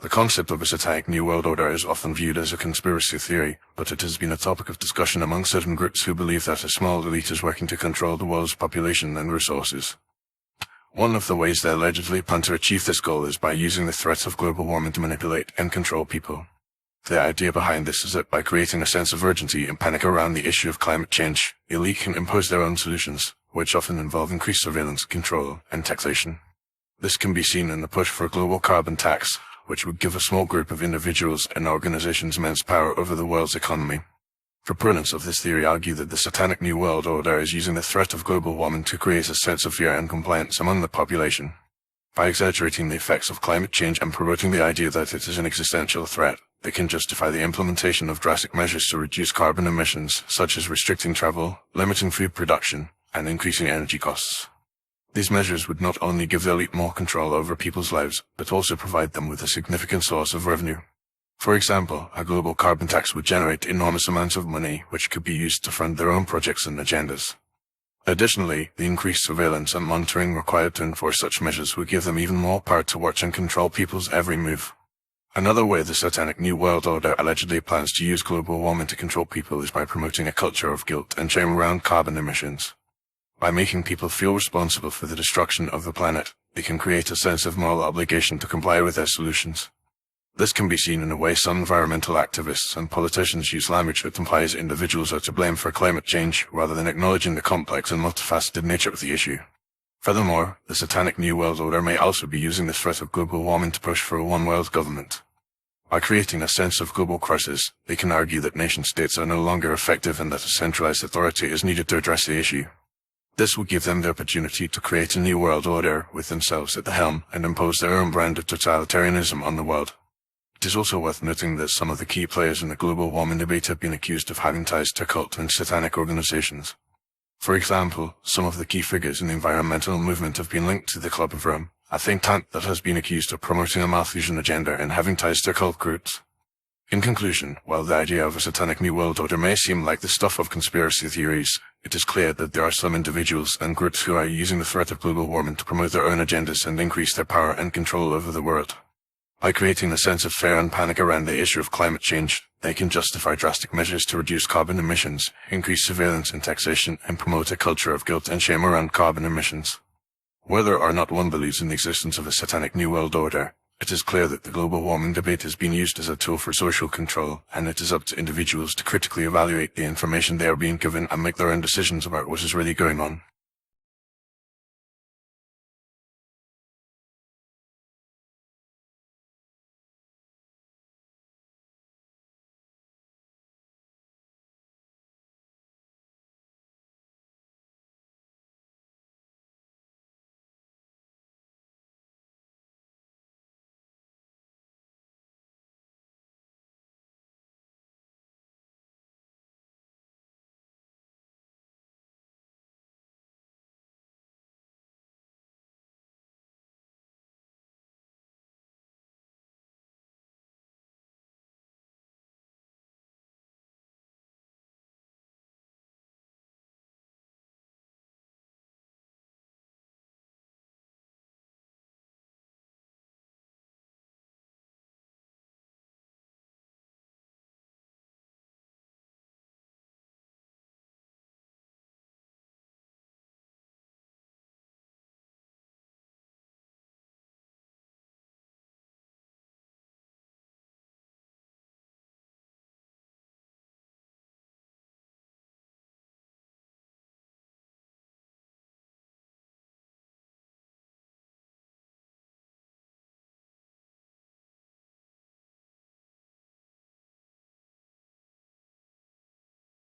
The concept of a Satanic New World Order is often viewed as a conspiracy theory, but it has been a topic of discussion among certain groups who believe that a small elite is working to control the world's population and resources. One of the ways they allegedly plan to achieve this goal is by using the threat of global warming to manipulate and control people. The idea behind this is that by creating a sense of urgency and panic around the issue of climate change, the elite can impose their own solutions, which often involve increased surveillance, control, and taxation. This can be seen in the push for a global carbon tax, which would give a small group of individuals and organizations immense power over the world's economy. Proponents of this theory argue that the Satanic New World Order is using the threat of global warming to create a sense of fear and compliance among the population. By exaggerating the effects of climate change and promoting the idea that it is an existential threat, they can justify the implementation of drastic measures to reduce carbon emissions, such as restricting travel, limiting food production, and increasing energy costs. These measures would not only give the elite more control over people's lives, but also provide them with a significant source of revenue. For example, a global carbon tax would generate enormous amounts of money which could be used to fund their own projects and agendas. Additionally, the increased surveillance and monitoring required to enforce such measures would give them even more power to watch and control people's every move. Another way the Satanic New World Order allegedly plans to use global warming to control people is by promoting a culture of guilt and shame around carbon emissions. By making people feel responsible for the destruction of the planet, they can create a sense of moral obligation to comply with their solutions. This can be seen in the way some environmental activists and politicians use language that implies individuals are to blame for climate change rather than acknowledging the complex and multifaceted nature of the issue. Furthermore, the Satanic New World Order may also be using the threat of global warming to push for a one-world government. By creating a sense of global crisis, they can argue that nation-states are no longer effective and that a centralized authority is needed to address the issue. This will give them the opportunity to create a new world order with themselves at the helm and impose their own brand of totalitarianism on the world. It is also worth noting that some of the key players in the global warming debate have been accused of having ties to occult and satanic organizations. For example, some of the key figures in the environmental movement have been linked to the Club of Rome, a think tank that has been accused of promoting a Malthusian agenda and having ties to occult groups. In conclusion, while the idea of a Satanic New World Order may seem like the stuff of conspiracy theories, it is clear that there are some individuals and groups who are using the threat of global warming to promote their own agendas and increase their power and control over the world. By creating a sense of fear and panic around the issue of climate change, they can justify drastic measures to reduce carbon emissions, increase surveillance and taxation, and promote a culture of guilt and shame around carbon emissions. Whether or not one believes in the existence of a Satanic New World Order, it is clear that the global warming debate is being used as a tool for social control, and it is up to individuals to critically evaluate the information they are being given and make their own decisions about what is really going on.